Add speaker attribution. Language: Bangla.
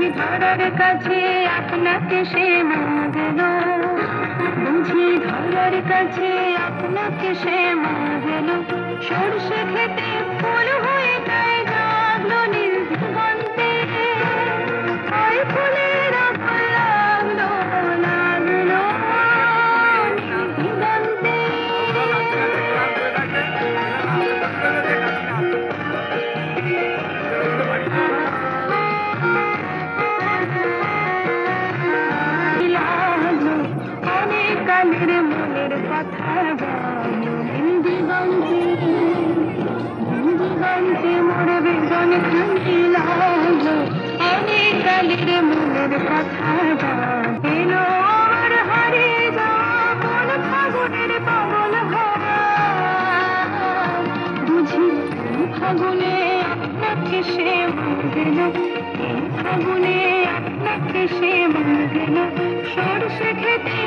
Speaker 1: বুঝি ধরার কাছে আপনাকে সে মাগল, বুঝি ধরার কাছে আপনাকে সে মাগল। সরষে খেতে ফুল হয়ে তাই জাগলো নীল দিগন্তে, ওই ফুলের আবার লাগলো লাগলো নীল দিগন্তে। লাগলো অনেক কালের মনের কথা জানো দিগন্তে, দিগন্তে মোর বেদন খানি লাগলো অনেক কালের মনের কথা জানো। আমার হারিয়ে যাওয়া মন ফাগুনের পাগল হওয়া, বুঝি ফাগুনে আপনাকে সে মাগল, ফাগুনে আপনাকে সে মাগল। সরষে খেতে